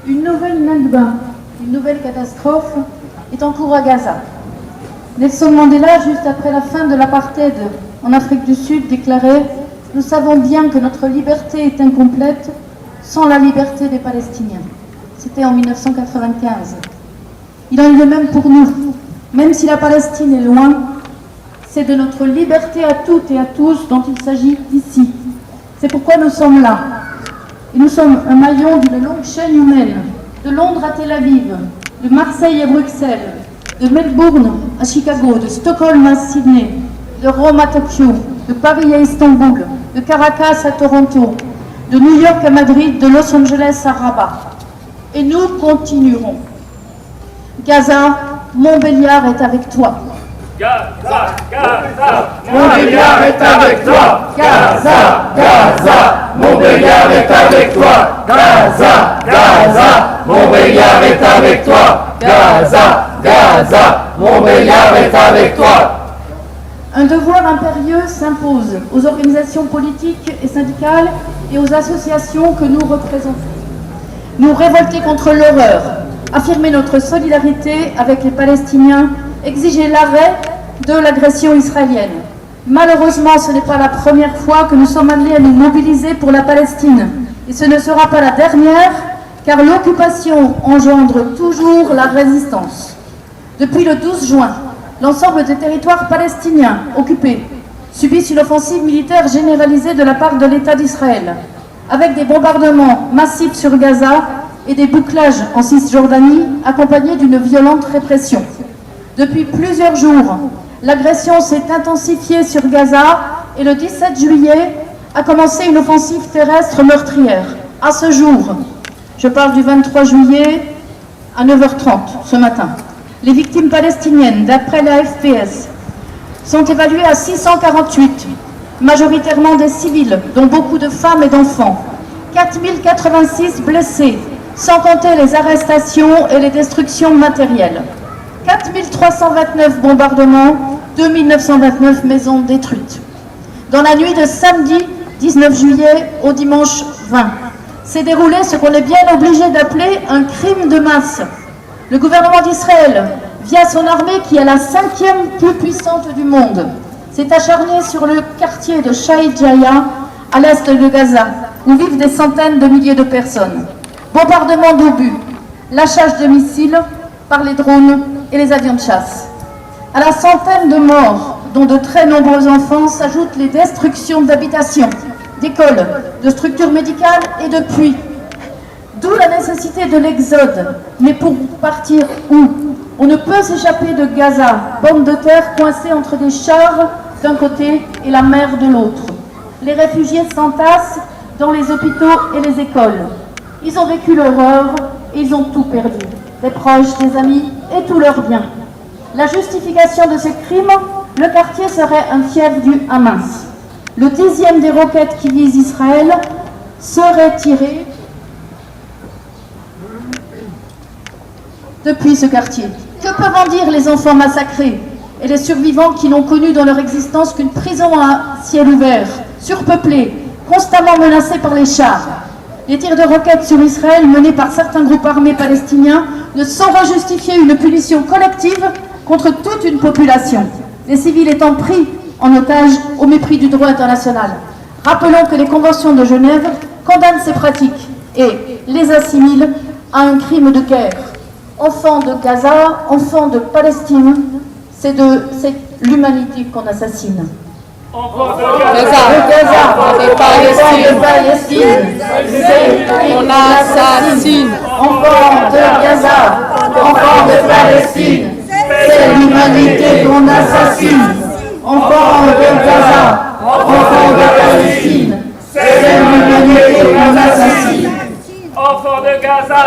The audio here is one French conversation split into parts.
Une nouvelle Nakba, une nouvelle catastrophe est en cours à Gaza. Nelson Mandela, juste après la fin de l'apartheid en Afrique du Sud, déclarait « Nous savons bien que notre liberté est incomplète sans la liberté des Palestiniens ». C'était en 1995. Il en est de même pour nous. Même si la Palestine est loin, c'est de notre liberté à toutes et à tous dont il s'agit ici. C'est pourquoi nous sommes là. Et nous sommes un maillon d'une longue chaîne humaine, de Londres à Tel Aviv, de Marseille à Bruxelles, de Melbourne à Chicago, de Stockholm à Sydney, de Rome à Tokyo, de Paris à Istanbul, de Caracas à Toronto, de New York à Madrid, de Los Angeles à Rabat. Et nous continuerons. Gaza, Montbéliard est avec toi. Gaza, Gaza, Montbéliard est avec toi. Gaza, Gaza, Montbéliard est avec toi. Gaza, Gaza, Montbéliard est avec toi. Gaza, Gaza, Montbéliard est avec toi. Un devoir impérieux s'impose aux organisations politiques et syndicales et aux associations que nous représentons. Nous révolter contre l'horreur, affirmer notre solidarité avec les Palestiniens, exiger l'arrêt de l'agression israélienne. Malheureusement, ce n'est pas la première fois que nous sommes amenés à nous mobiliser pour la Palestine. Et ce ne sera pas la dernière, car l'occupation engendre toujours la résistance. Depuis le 12 juin, l'ensemble des territoires palestiniens occupés subissent une offensive militaire généralisée de la part de l'État d'Israël, avec des bombardements massifs sur Gaza et des bouclages en Cisjordanie, accompagnés d'une violente répression. Depuis plusieurs jours, l'agression s'est intensifiée sur Gaza et le 17 juillet a commencé une offensive terrestre meurtrière. À ce jour, je parle du 23 juillet à 9h30 ce matin, les victimes palestiniennes, d'après la FPS, sont évaluées à 648, majoritairement des civils, dont beaucoup de femmes et d'enfants. 4086 blessés, sans compter les arrestations et les destructions matérielles. 4329 bombardements, 2929 maisons détruites. Dans la nuit de samedi 19 juillet au dimanche 20, s'est déroulé ce qu'on est bien obligé d'appeler un crime de masse. Le gouvernement d'Israël, via son armée qui est la 5e plus puissante du monde, s'est acharné sur le quartier de Shaïd Jaya, à l'est de Gaza, où vivent des centaines de milliers de personnes. Bombardement d'obus, lâchage de missiles par les drones et les avions de chasse. À la centaine de morts, dont de très nombreux enfants, s'ajoutent les destructions d'habitations, d'écoles, de structures médicales et de puits. D'où la nécessité de l'exode. Mais pour partir où? On ne peut s'échapper de Gaza, bande de terre coincée entre des chars d'un côté et la mer de l'autre. Les réfugiés s'entassent dans les hôpitaux et les écoles. Ils ont vécu l'horreur et ils ont tout perdu. Des proches, des amis et tous leurs biens. La justification de ces crimes, le quartier serait un fief du Hamas. Le 10e des roquettes qui visent Israël serait tiré depuis ce quartier. Que peuvent en dire les enfants massacrés et les survivants qui n'ont connu dans leur existence qu'une prison à ciel ouvert, surpeuplée, constamment menacée par les chars? Les tirs de roquettes sur Israël menés par certains groupes armés palestiniens ne sauraient justifier une punition collective contre toute une population, les civils étant pris en otage au mépris du droit international. Rappelons que les conventions de Genève condamnent ces pratiques et les assimilent à un crime de guerre. Enfants de Gaza, enfants de Palestine, c'est l'humanité qu'on assassine. Enfants de Gaza, enfants de Palestine, c'est on assassine. Enfants de Gaza, enfants de Palestine, c'est l'humanité qu'on assassine. Enfants de Gaza, enfants de Palestine, c'est l'humanité qu'on assassine. Enfants de Gaza,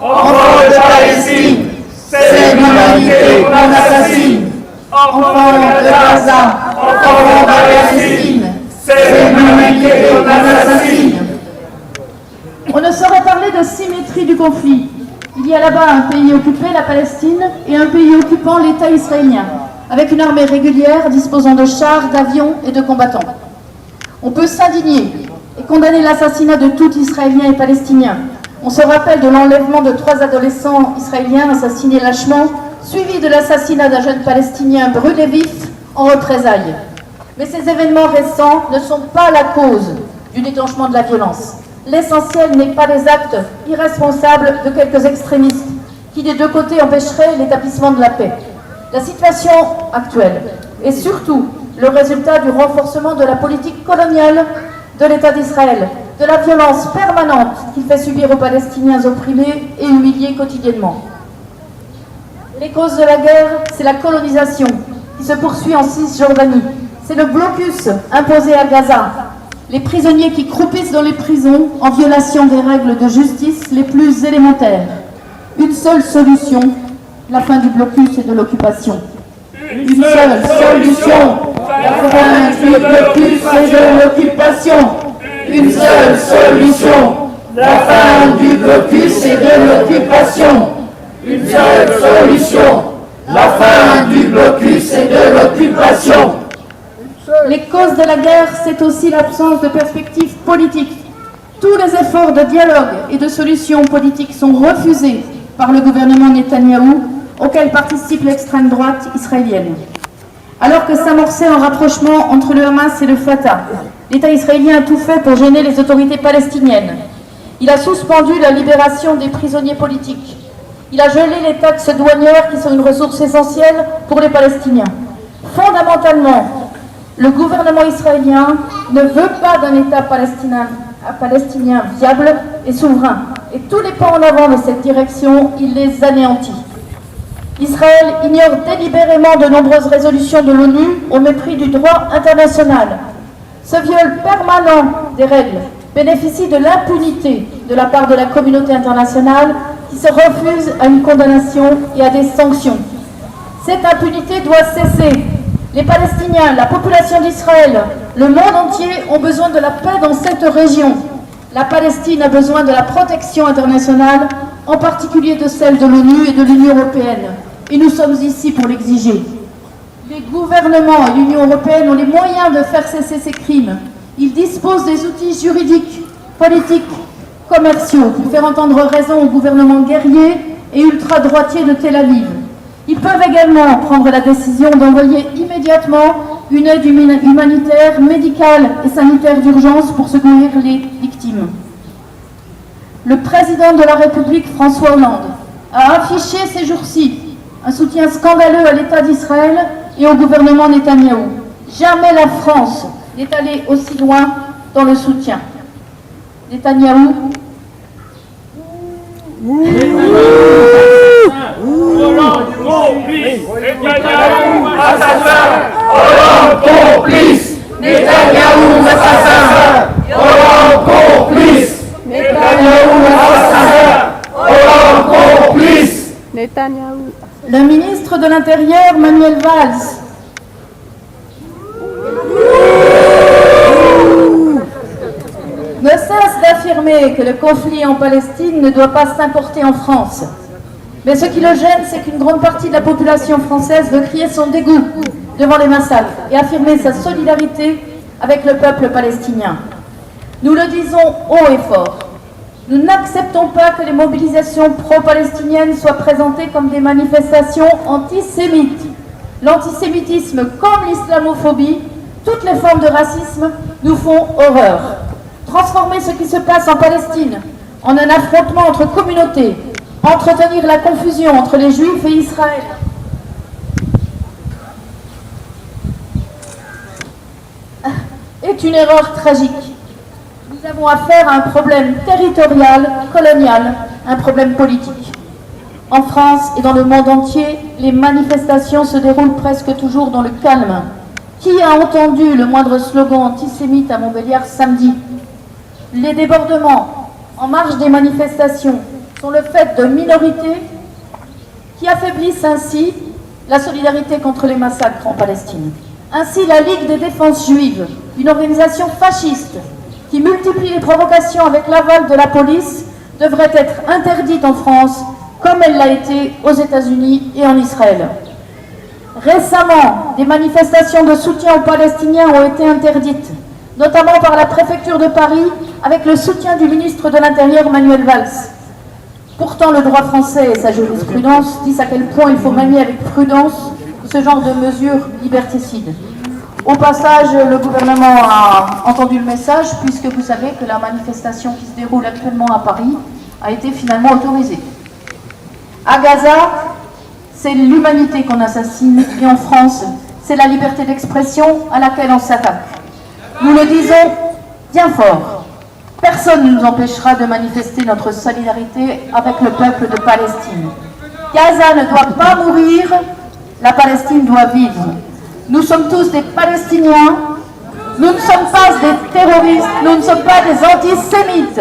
Enfants de Palestine, c'est l'humanité qu'on assassine. Enfants de Gaza, enfants de Palestine, c'est l'humanité qu'on assassine. On ne saurait parler de symétrie du conflit. Il y a là-bas un pays occupé, la Palestine, et un pays occupant l'État israélien, avec une armée régulière disposant de chars, d'avions et de combattants. On peut s'indigner et condamner l'assassinat de tout Israélien et Palestinien. On se rappelle de l'enlèvement de 3 adolescents israéliens assassinés lâchement, suivi de l'assassinat d'un jeune Palestinien brûlé vif en représailles. Mais ces événements récents ne sont pas la cause du déclenchement de la violence. L'essentiel n'est pas les actes irresponsables de quelques extrémistes qui, des deux côtés, empêcheraient l'établissement de la paix. La situation actuelle est surtout le résultat du renforcement de la politique coloniale de l'État d'Israël, de la violence permanente qu'il fait subir aux Palestiniens opprimés et humiliés quotidiennement. Les causes de la guerre, c'est la colonisation qui se poursuit en Cisjordanie. C'est le blocus imposé à Gaza, les prisonniers qui croupissent dans les prisons en violation des règles de justice les plus élémentaires. Une seule solution, la fin du blocus et de l'occupation. Une seule solution, la fin du blocus et de l'occupation. Une seule solution, la fin du blocus et de l'occupation. Une seule solution, la fin du blocus et de l'occupation. Les causes de la guerre, c'est aussi l'absence de perspectives politiques. Tous les efforts de dialogue et de solutions politiques sont refusés par le gouvernement Netanyahou, auquel participe l'extrême droite israélienne. Alors que s'amorçait un rapprochement entre le Hamas et le Fatah, l'État israélien a tout fait pour gêner les autorités palestiniennes. Il a suspendu la libération des prisonniers politiques. Il a gelé les taxes douanières qui sont une ressource essentielle pour les Palestiniens. Fondamentalement, le gouvernement israélien ne veut pas d'un État palestinien viable et souverain. Et tous les pas en avant de cette direction, il les anéantit. Israël ignore délibérément de nombreuses résolutions de l'ONU au mépris du droit international. Ce viol permanent des règles bénéficie de l'impunité de la part de la communauté internationale qui se refuse à une condamnation et à des sanctions. Cette impunité doit cesser. Les Palestiniens, la population d'Israël, le monde entier ont besoin de la paix dans cette région. La Palestine a besoin de la protection internationale, en particulier de celle de l'ONU et de l'Union européenne. Et nous sommes ici pour l'exiger. Les gouvernements et l'Union européenne ont les moyens de faire cesser ces crimes. Ils disposent des outils juridiques, politiques, commerciaux pour faire entendre raison au gouvernement guerrier et ultra-droitier de Tel Aviv. Ils peuvent également prendre la décision d'envoyer immédiatement une aide humanitaire, médicale et sanitaire d'urgence pour secourir les victimes. Le président de la République, François Hollande, a affiché ces jours-ci un soutien scandaleux à l'État d'Israël et au gouvernement Netanyahou. Jamais la France n'est allée aussi loin dans le soutien. Netanyahou. Hollande complice, Netanyahou assassin. Hollande complice, Netanyahou assassin. Hollande complice, Netanyahou assassin. Hollande complice. Netanyahou. Le ministre de l'Intérieur, Manuel Valls, ne cesse d'affirmer que le conflit en Palestine ne doit pas s'importer en France. Mais ce qui le gêne, c'est qu'une grande partie de la population française veut crier son dégoût devant les massacres et affirmer sa solidarité avec le peuple palestinien. Nous le disons haut et fort. Nous n'acceptons pas que les mobilisations pro-palestiniennes soient présentées comme des manifestations antisémites. L'antisémitisme comme l'islamophobie, toutes les formes de racisme nous font horreur. Transformer ce qui se passe en Palestine en un affrontement entre communautés, entretenir la confusion entre les Juifs et Israël, est une erreur tragique. Nous avons affaire à un problème territorial, colonial, un problème politique. En France et dans le monde entier, les manifestations se déroulent presque toujours dans le calme. Qui a entendu le moindre slogan antisémite à Montbéliard samedi? Les débordements en marge des manifestations sont le fait de minorités qui affaiblissent ainsi la solidarité contre les massacres en Palestine. Ainsi, la Ligue des défenses juives, une organisation fasciste qui multiplie les provocations avec l'aval de la police, devrait être interdite en France comme elle l'a été aux États-Unis et en Israël. Récemment, des manifestations de soutien aux Palestiniens ont été interdites, notamment par la préfecture de Paris avec le soutien du ministre de l'Intérieur Manuel Valls. Pourtant, le droit français et sa jurisprudence disent à quel point il faut manier avec prudence ce genre de mesures liberticides. Au passage, le gouvernement a entendu le message, puisque vous savez que la manifestation qui se déroule actuellement à Paris a été finalement autorisée. À Gaza, c'est l'humanité qu'on assassine, et en France, c'est la liberté d'expression à laquelle on s'attaque. Nous le disons bien fort. Personne ne nous empêchera de manifester notre solidarité avec le peuple de Palestine. Gaza ne doit pas mourir, la Palestine doit vivre. Nous sommes tous des Palestiniens, nous ne sommes pas des terroristes, nous ne sommes pas des antisémites.